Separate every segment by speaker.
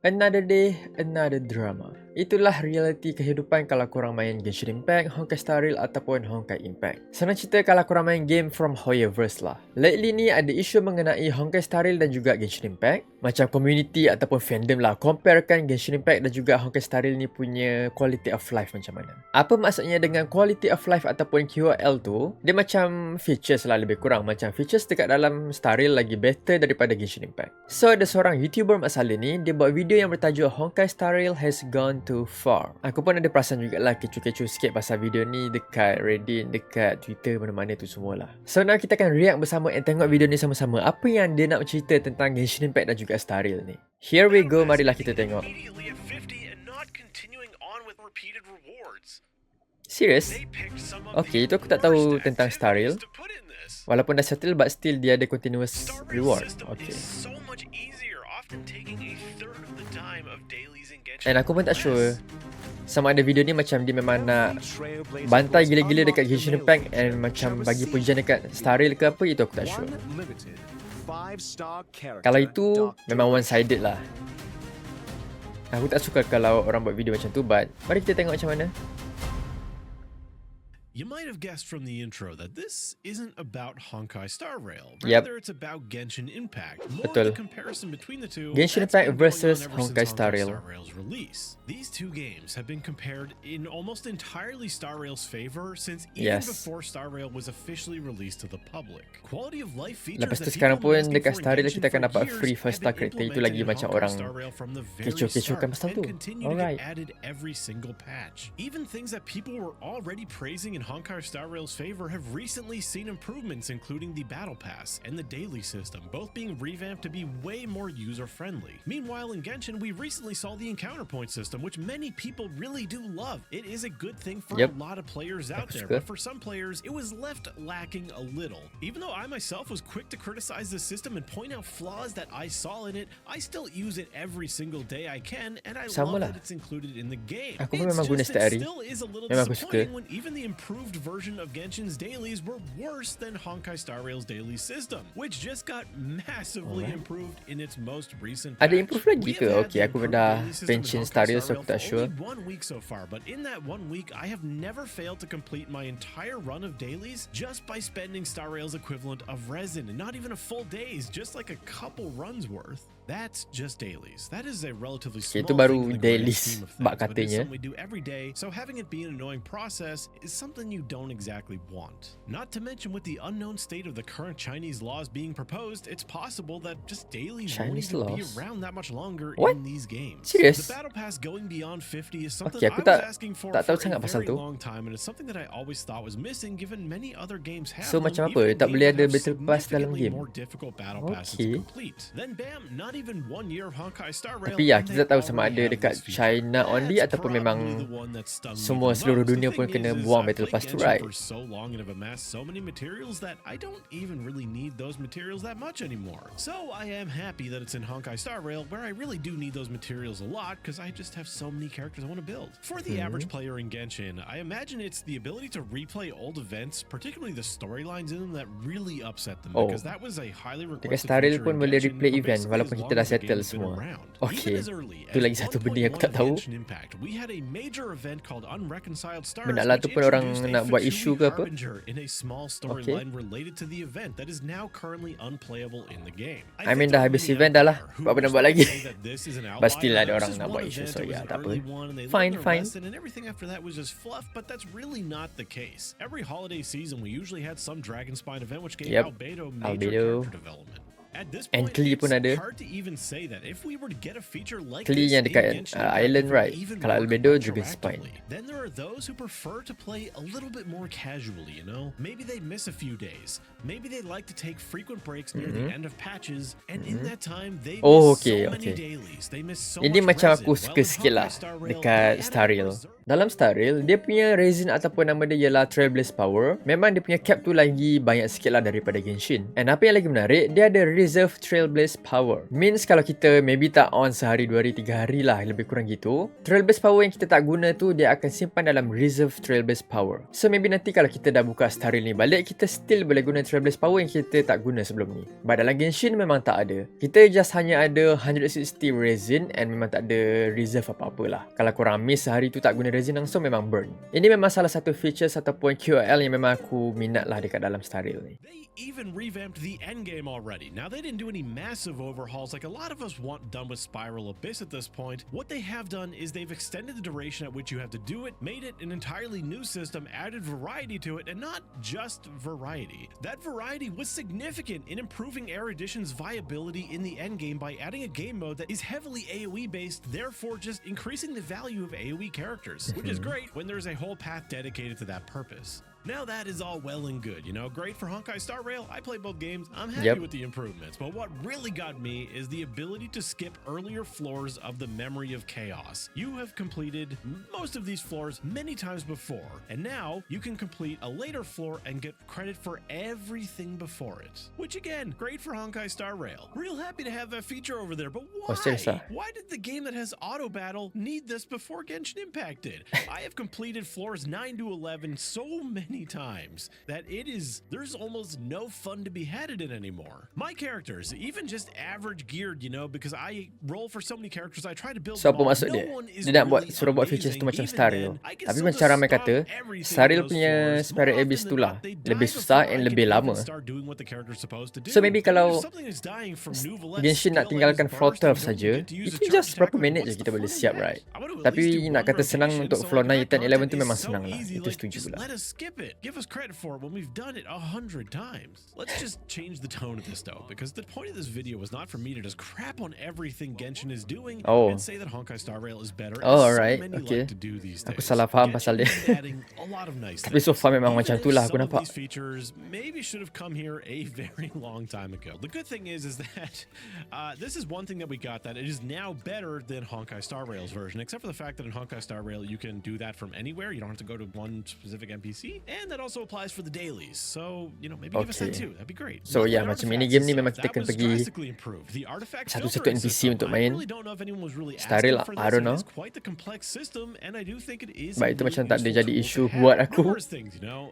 Speaker 1: Another day, another drama. Itulah realiti kehidupan kalau korang main Genshin Impact, Honkai Star Rail ataupun Honkai Impact. Senang cerita kalau korang main game from Hoyoverse lah. Lately ni ada isu mengenai Honkai Star Rail dan juga Genshin Impact. Macam community ataupun fandom lah comparekan Genshin Impact dan juga Honkai Star Rail ni punya quality of life macam mana. Apa maksudnya dengan quality of life ataupun QOL tu? Dia macam features lah lebih kurang. Macam features dekat dalam Star Rail lagi better daripada Genshin Impact. So ada seorang YouTuber masalah ni, dia buat video yang bertajuk Honkai Star Rail has gone too far. Aku pun ada perasan jugalah kecoh-kecoh sikit pasal video ni dekat Reddit, dekat Twitter, mana-mana tu semualah. So now kita akan react bersama and tengok video ni sama-sama. Apa yang dia nak cerita tentang Genshin Impact dan juga Star Rail ni. Here we go, marilah kita tengok. Serious? Okay, itu aku tak tahu tentang Star Rail. Walaupun dah settle but still dia ada continuous reward. Okay. And aku pun tak sure sama ada video ni macam dia memang nak bantai gila-gila dekat Genshin Impact and macam bagi pujian dekat Star Rail ke apa, itu aku tak sure. Kalau itu memang one sided lah. Aku tak suka kalau orang buat video macam tu, but mari kita tengok macam mana.
Speaker 2: You might have guessed from the intro that this isn't about Honkai Star Rail.
Speaker 1: Yep.
Speaker 2: Rather, it's about Genshin Impact. More
Speaker 1: Betul.
Speaker 2: the comparison between the two.
Speaker 1: Genshin Impact versus Honkai Star Rail.
Speaker 2: Rail's release. These two games have been compared in almost entirely Star Rail's favor since even before Star Rail was officially released to the public. Quality of life features.
Speaker 1: Lepas tu sekarang pun dekat Star Rail kita akan dapat free first star character, itu lagi macam orang kecoh-kecohkan pasal tu. Alright.
Speaker 2: Added every single patch. Even things that people were already praising in Honkai Star Rail's favor have recently seen improvements, including the Battle Pass and the daily system, both being revamped to be way more user-friendly. Meanwhile, in Genshin, we recently saw the encounter point system, which many people really do love. It is a good thing for a lot of players out there, but for some players, it was left lacking a little. Even though I myself was quick to criticize the system and point out flaws that I saw in it, I still use it every single day I can, and I love that it's included in the game.
Speaker 1: Aku pun memang guna setiap hari.
Speaker 2: Still is a little
Speaker 1: Memang aku suka.
Speaker 2: disappointing when even the improved version of Genshin's dailies were worse than Honkai Star Rail's daily system, which just got massively improved in its most recent patch.
Speaker 1: Ada improve lagi ke? Okay, aku dah pension Star Rail, so aku tak sure.
Speaker 2: Only 1 week so far, but in that 1 week, I have never failed to complete my entire run of dailies just by spending Star Rail's equivalent of resin, and not even a full days, just like a couple runs worth. That's just dailies. That is a relatively small
Speaker 1: Itu baru
Speaker 2: thing in the grand
Speaker 1: dailies
Speaker 2: scheme of things,
Speaker 1: bak
Speaker 2: but it's
Speaker 1: katanya.
Speaker 2: something we do every day, so having it be an annoying process is something you don't exactly want. Not to mention, with the unknown state of the current Chinese laws being proposed, it's possible that just dailies won't
Speaker 1: Chinese
Speaker 2: even be
Speaker 1: laws?
Speaker 2: around that much longer
Speaker 1: What?
Speaker 2: in these games.
Speaker 1: Serious?
Speaker 2: The battle pass going beyond 50 is something
Speaker 1: Okay,
Speaker 2: I
Speaker 1: aku
Speaker 2: was
Speaker 1: tak
Speaker 2: asking for
Speaker 1: tahu
Speaker 2: a
Speaker 1: sangat pasal
Speaker 2: very
Speaker 1: tu.
Speaker 2: long time, and it's something that I always thought was missing given many other games have
Speaker 1: So
Speaker 2: them,
Speaker 1: macam apa?
Speaker 2: even
Speaker 1: Tak
Speaker 2: games
Speaker 1: boleh
Speaker 2: that
Speaker 1: ada
Speaker 2: have
Speaker 1: battle pass dalam
Speaker 2: significantly
Speaker 1: game?
Speaker 2: more difficult battle passes
Speaker 1: Okay.
Speaker 2: to complete. Then bam, not even 1 year of Honkai Star Rail.
Speaker 1: Tapi ya,
Speaker 2: and
Speaker 1: kita
Speaker 2: they
Speaker 1: tahu sama ada
Speaker 2: already have
Speaker 1: dekat
Speaker 2: this feature.
Speaker 1: China only
Speaker 2: That's
Speaker 1: ataupun memang
Speaker 2: probably the one that stung me
Speaker 1: semua
Speaker 2: the
Speaker 1: seluruh
Speaker 2: most.
Speaker 1: dunia
Speaker 2: The
Speaker 1: pun
Speaker 2: thing
Speaker 1: kena
Speaker 2: is,
Speaker 1: buang
Speaker 2: I've
Speaker 1: battle
Speaker 2: played
Speaker 1: pass tu,
Speaker 2: Genshin
Speaker 1: right?
Speaker 2: for so long and have amassed so many materials that I don't even really need those materials that much anymore. So I am happy that it's in Honkai Star Rail, where I really do need those materials a lot because I just have so many characters I want to build. For the average player in Genshin, I imagine it's the ability to replay old events, particularly the storylines in them, that really upset them, because that was a highly requested
Speaker 1: Star Rail
Speaker 2: feature
Speaker 1: pun
Speaker 2: in
Speaker 1: boleh
Speaker 2: Genshin
Speaker 1: replay
Speaker 2: for
Speaker 1: event
Speaker 2: basically
Speaker 1: walaupun
Speaker 2: as
Speaker 1: kita
Speaker 2: long
Speaker 1: dah
Speaker 2: as the
Speaker 1: settle
Speaker 2: game's been
Speaker 1: semua.
Speaker 2: around.
Speaker 1: Okay.
Speaker 2: Even as early
Speaker 1: Tu
Speaker 2: as
Speaker 1: lagi satu benda yang aku tak
Speaker 2: 1.1
Speaker 1: tahu.
Speaker 2: Genshin Impact, we had a major event called Unreconciled Stars,
Speaker 1: Benda lah tu
Speaker 2: which
Speaker 1: pun orang
Speaker 2: introduced a
Speaker 1: nak buat
Speaker 2: Fazynerss
Speaker 1: isu ke apa?
Speaker 2: harbinger in a small storyline related to the event that is now currently unplayable in the game.
Speaker 1: I mean, dah habis event dah lah. Buat apa nak buat lagi? But still ada orang nak buat isu, so ya, tak apa. Fine.
Speaker 2: And everything after that was just fluff, but that's really not the case. Every holiday season, we usually had some Dragonspine event which gave Albedo major character development. At this
Speaker 1: And
Speaker 2: point,
Speaker 1: Klee
Speaker 2: it's
Speaker 1: pun ada.
Speaker 2: hard to even say that if we were to get a feature like
Speaker 1: Klee
Speaker 2: this
Speaker 1: yang
Speaker 2: in
Speaker 1: dekat
Speaker 2: Genshin Impact,
Speaker 1: island,
Speaker 2: it would
Speaker 1: right?
Speaker 2: even
Speaker 1: Kalau
Speaker 2: work
Speaker 1: Albedo, Dragonspine.
Speaker 2: retroactively. Then there are those who prefer to play a little bit more casually, you know? Maybe they miss a few days. Maybe they like to take frequent breaks near the end of patches, and in that time they miss so many dailies. They miss so
Speaker 1: Ini
Speaker 2: much
Speaker 1: macam
Speaker 2: resin.
Speaker 1: aku
Speaker 2: While
Speaker 1: suka
Speaker 2: in
Speaker 1: sikit lah
Speaker 2: Honkai Star Rail,
Speaker 1: dekat
Speaker 2: they
Speaker 1: Star
Speaker 2: added
Speaker 1: Rail.
Speaker 2: reserve.
Speaker 1: Dalam Star Rail, dia punya resin ataupun nama dia ialah Trailblaze Power. Memang dia punya cap tu lagi banyak sikit lah daripada Genshin. And apa yang lagi menarik, dia ada resin reserve trailblaze power. Means kalau kita maybe tak on sehari, 2 hari, 3 hari lah, lebih kurang gitu, trailblaze power yang kita tak guna tu dia akan simpan dalam reserve trailblaze power. So maybe nanti kalau kita dah buka Star Rail ni balik, kita still boleh guna trailblaze power yang kita tak guna sebelum ni. But dalam Genshin memang tak ada. Kita just hanya ada 160 resin and memang tak ada reserve apa-apa lah. Kalau korang miss sehari tu tak guna resin langsung, memang burn. Ini memang salah satu features ataupun QOL yang memang aku minat lah dekat dalam Star Rail ni.
Speaker 2: They even revamped the endgame already. Now, they didn't do any massive overhauls like a lot of us want done with Spiral Abyss at this point. What they have done is they've extended the duration at which you have to do it, made it an entirely new system, added variety to it, and not just variety. That variety was significant in improving Erudition's viability in the endgame by adding a game mode that is heavily AoE based, therefore just increasing the value of AoE characters, which is great when there's a whole path dedicated to that purpose. Now that is all well and good, you know, great for Honkai Star Rail. I play both games. I'm happy with the improvements, but what really got me is the ability to skip earlier floors of the Memory of Chaos. You have completed most of these floors many times before, and now you can complete a later floor and get credit for everything before it. Which again, great for Honkai Star Rail. Real happy to have that feature over there, but why? Why did the game that has auto battle need this before Genshin Impact did? I have completed floors 9 to 11 so many times that there's almost no fun to be had in it anymore. My characters, even just average geared, you know, because I roll for so many characters, I try to build
Speaker 1: So apa maksud dia? Dia nak suruh buat features tu macam Star Rail. Tapi macam ramai kata, Star Rail punya Spirit Abyss tu lah lebih susah and lebih lama. So maybe kalau Genshin nak tinggalkan floor 12 saja, itu just berapa minit je kita boleh siap, right? Tapi nak kata senang untuk floor 9, 10, 11 tu memang senang lah. Itu setuju lah.
Speaker 2: Give us credit for it when we've done it 100 times. Let's just change the tone of this though, because the point of this video was not for me to just crap on everything Genshin is doing and say that Honkai Star Rail is better.
Speaker 1: Alright, okay. Aku salah faham pasal dia. Tapi so far memang macam tu lah aku nampak.
Speaker 2: These features maybe should have come here a very long time ago. The good thing is that this is one thing that we got that it is now better than Honkai Star Rail's version, except for the fact that in Honkai Star Rail you can do that from anywhere. You don't have to go to one specific NPC. And that also applies for the dailies. So, you know, maybe give us that too. That'd be great.
Speaker 1: So yeah, macam mini game ni memang kita kena pergi satu-satu NPC untuk main. Star Rail, I don't know. But itu macam tak ada jadi isu buat aku.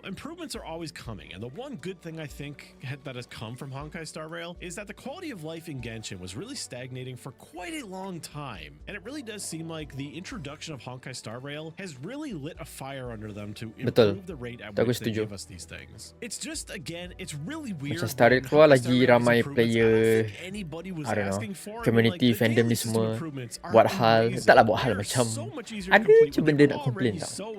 Speaker 2: Improvements are always coming, and the one good thing I think that has come from Honkai Star Rail is that the quality of life in Genshin was really stagnating for quite a long time. And it really does seem like the introduction of Honkai Star Rail has really lit a fire under them to improve the rate at which they give us these things. It's just, again, it's really weird.
Speaker 1: Macam Star Rail keluar lagi ramai player, I don't know, community, fandom ni semua buat hal, taklah buat hal macam ada je benda nak complain tau.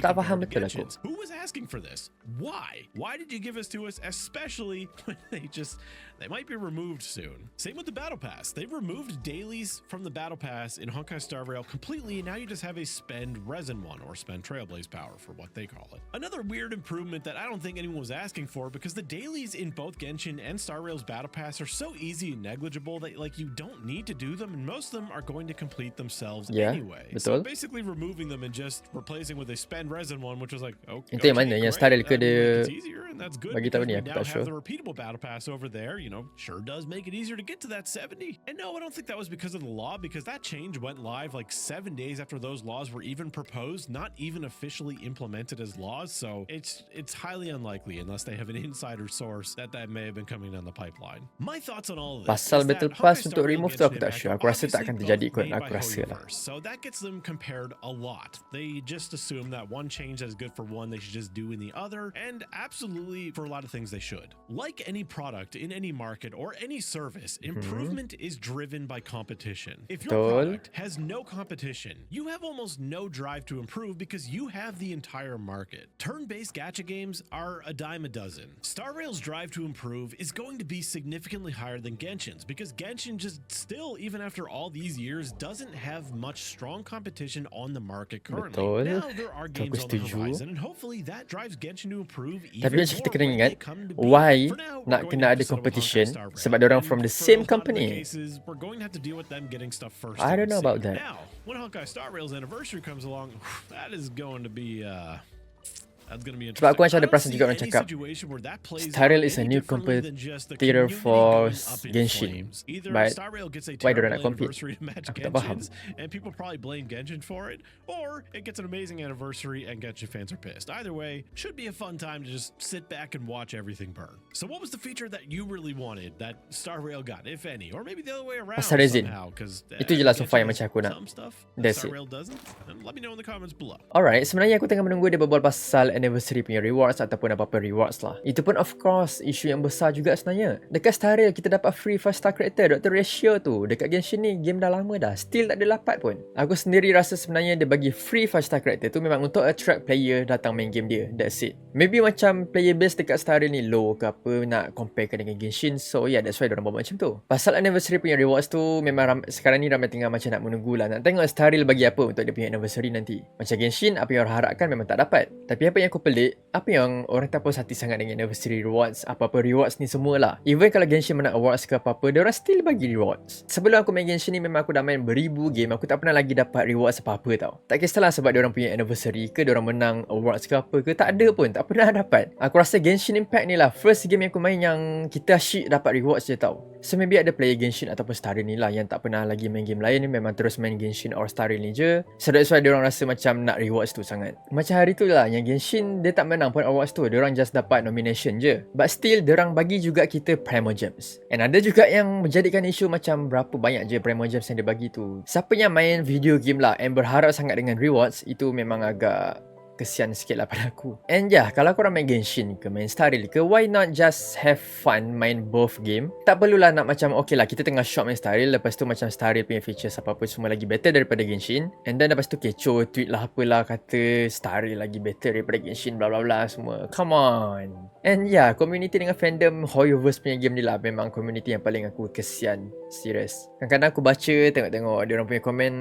Speaker 1: Tak faham betul aku.
Speaker 2: Who was asking for this? Why? Why did you give us to us, especially when they might be removed soon? Same with the Battle Pass. They've removed dailies from the Battle Pass in Honkai Star Rail completely, and now you just have a spend resin one, or spend Trailblaze power for what they call it. Another weird improvement that I don't think anyone was asking for, because the dailies in both Genshin and Star Rail's Battle Pass are so easy and negligible that like you don't need to do them, and most of them are going to complete themselves anyway.
Speaker 1: Betul.
Speaker 2: So basically removing them and just replacing with a spend resin one, which was like, okay,
Speaker 1: itu yang mana? Yang Star Rail ke dia bagi tahu ni,
Speaker 2: we
Speaker 1: aku
Speaker 2: now
Speaker 1: tak
Speaker 2: have
Speaker 1: sure.
Speaker 2: the repeatable Battle Pass over there, you know, sure does make it easier to get to that 70. And no, I don't think that was because of the law, because that change went live like 7 days after those laws were even proposed, not even officially implemented as laws. So it's highly unlikely, unless they have an insider source, that may have been coming down the pipeline. My thoughts on all of this
Speaker 1: Pasal
Speaker 2: is that
Speaker 1: Battle Pass
Speaker 2: Honkai
Speaker 1: untuk
Speaker 2: Star Rail
Speaker 1: remove
Speaker 2: and
Speaker 1: tu aku
Speaker 2: Genshin
Speaker 1: tak sure.
Speaker 2: Impact
Speaker 1: Aku rasa tak akan
Speaker 2: obviously
Speaker 1: terjadi
Speaker 2: both
Speaker 1: kot,
Speaker 2: made
Speaker 1: aku
Speaker 2: by
Speaker 1: rasa lah.
Speaker 2: HoYoverse, so that gets them compared a lot. They just assume that one change that is good for one, they should just do in the other, and absolutely for a lot of things they should. Like any product in any market or any service, improvement is driven by competition. If your product has no competition, you have almost no drive to improve because you have the entire market. Turn-based gacha games are a dime a dozen. Star Rail's drive to improve is going to be significantly higher than Genshin's, because Genshin just still, even after all these years, doesn't have much strong competition on the market currently. Now there are games on the horizon, and hopefully that drives Genshin to improve even
Speaker 1: Tapi macam kita kena
Speaker 2: more when
Speaker 1: ingat,
Speaker 2: they come to be.
Speaker 1: why
Speaker 2: For now, we're
Speaker 1: nak
Speaker 2: going
Speaker 1: kena
Speaker 2: to have
Speaker 1: ada
Speaker 2: to settle with
Speaker 1: competition
Speaker 2: Honkai Star Rail.
Speaker 1: sebab diorang from the same
Speaker 2: For a lot of the
Speaker 1: company.
Speaker 2: cases, we're going to have to deal with them getting stuff first.
Speaker 1: I don't know
Speaker 2: in
Speaker 1: about
Speaker 2: sync.
Speaker 1: that.
Speaker 2: Now, when Honkai Star Rail's anniversary comes along, that is going to be That's gonna be
Speaker 1: Sebab aku
Speaker 2: interesting.
Speaker 1: macam
Speaker 2: I
Speaker 1: ada
Speaker 2: don't
Speaker 1: perasan
Speaker 2: see
Speaker 1: juga orang
Speaker 2: any
Speaker 1: cakap
Speaker 2: situation where that plays
Speaker 1: Star Rail
Speaker 2: out
Speaker 1: is a
Speaker 2: any
Speaker 1: new
Speaker 2: differently than just the
Speaker 1: competitor
Speaker 2: community
Speaker 1: for
Speaker 2: going up in
Speaker 1: Genshin.
Speaker 2: flames. Either
Speaker 1: But
Speaker 2: Star Rail gets a
Speaker 1: why diorang
Speaker 2: terrible
Speaker 1: nak compete?
Speaker 2: anniversary to match
Speaker 1: Aku tak faham.
Speaker 2: Genshin's, and people probably blame Genshin for it, or it gets an amazing anniversary and Genshin fans are pissed. Either way, should be a fun time to just sit back and watch everything burn. So what was the feature that you really wanted that Star Rail got, if any? Or maybe the other way around
Speaker 1: Pasal resin.
Speaker 2: somehow, because
Speaker 1: Itu je lah so far yang macam aku nak.
Speaker 2: some stuff that
Speaker 1: That's
Speaker 2: Star
Speaker 1: it.
Speaker 2: Rail doesn't. And let me know in the comments below.
Speaker 1: Alright, sebenarnya aku tengah menunggu dia berbual pasal anniversary punya rewards ataupun apa-apa rewards lah. Itu pun of course isu yang besar juga sebenarnya. Dekat Star Rail kita dapat free 5 star character Dr. Ratio tu. Dekat Genshin ni game dah lama dah, still tak ada dapat pun. Aku sendiri rasa sebenarnya dia bagi free 5 star character tu memang untuk attract player datang main game dia. That's it. Maybe macam player base dekat Star Rail ni low ke apa, nak comparekan dengan Genshin. So yeah, that's why diorang buat macam tu. Pasal anniversary punya rewards tu memang sekarang ni ramai tengah macam nak menunggu lah, nak tengok Star Rail bagi apa untuk dia punya anniversary nanti. Macam Genshin, apa yang orang harapkan memang tak dapat. Tapi apa yang aku pelik, apa yang orang tak puas hati sangat dengan anniversary rewards, apa-apa rewards ni semua lah. Even kalau Genshin menang awards ke apa-apa, diorang still bagi rewards. Sebelum aku main Genshin ni memang aku dah main beribu game, aku tak pernah lagi dapat rewards apa-apa tau. Tak kisahlah sebab diorang punya anniversary ke, diorang menang awards ke apa ke, tak ada pun, tak pernah dapat. Aku rasa Genshin Impact ni lah first game yang aku main yang kita asyik dapat rewards je tau. So maybe ada player Genshin ataupun Star Rail ni lah yang tak pernah lagi main game lain, memang terus main Genshin or Star Rail ni je. So that's why diorang rasa macam nak rewards tu sangat. Macam hari tu lah yang Genshin dia tak menang pun awards tu, diorang just dapat nomination je. But still diorang bagi juga kita Primo Gems. And ada juga yang menjadikan isu macam berapa banyak je Primo Gems yang dia bagi tu. Siapa yang main video game lah and berharap sangat dengan rewards, itu memang agak kesian sikit lah pada aku. And yeah, kalau korang main Genshin ke main Star Rail ke, why not just have fun main both game? Tak perlulah nak macam okay lah kita tengah shop main Star Rail, lepas tu macam Star Rail punya features apa-apa semua lagi better daripada Genshin, and then lepas tu kecoh tweet lah apalah kata Star Rail lagi better daripada Genshin bla bla bla semua. Come on. And yeah, community dengan fandom Hoyoverse punya game ni lah memang community yang paling aku kesian. Serius. Kadang-kadang aku baca tengok-tengok dia orang punya komen,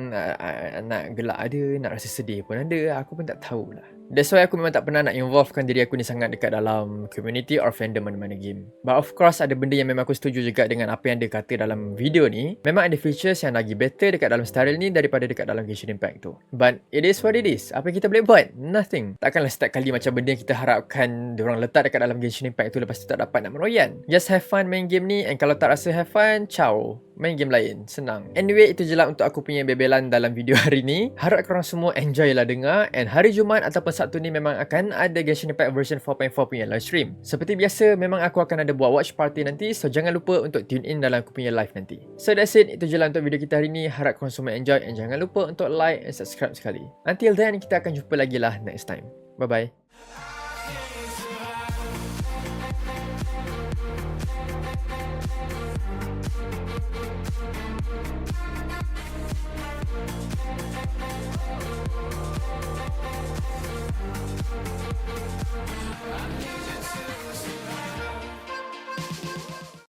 Speaker 1: nak gelak ada, nak rasa sedih pun ada, aku pun tak tahulah. That's why aku memang tak pernah nak involvekan diri aku ni sangat dekat dalam community or fandom mana-mana game. But of course ada benda yang memang aku setuju juga dengan apa yang dia kata dalam video ni. Memang ada features yang lagi better dekat dalam Star Rail ni daripada dekat dalam Genshin Impact tu. But it is what it is. Apa yang kita boleh buat? Nothing. Takkanlah setiap kali macam benda yang kita harapkan diorang letak dekat dalam Genshin Impact tu lepas tu tak dapat nak meroyan. Just have fun main game ni, and kalau tak rasa have fun, ciao. Main game lain, senang. Anyway, itu je lah untuk aku punya bebelan dalam video hari ni. Harap korang semua enjoy lah dengar. And hari Jumaat ataupun Sabtu ni memang akan ada Genshin Impact version 4.4 punya live stream. Seperti biasa, memang aku akan ada buat watch party nanti, so jangan lupa untuk tune in dalam aku punya live nanti. So that's it, itu je lah untuk video kita hari ni. Harap korang semua enjoy, and jangan lupa untuk like and subscribe sekali. Until then, kita akan jumpa lagi lah next time. Bye bye.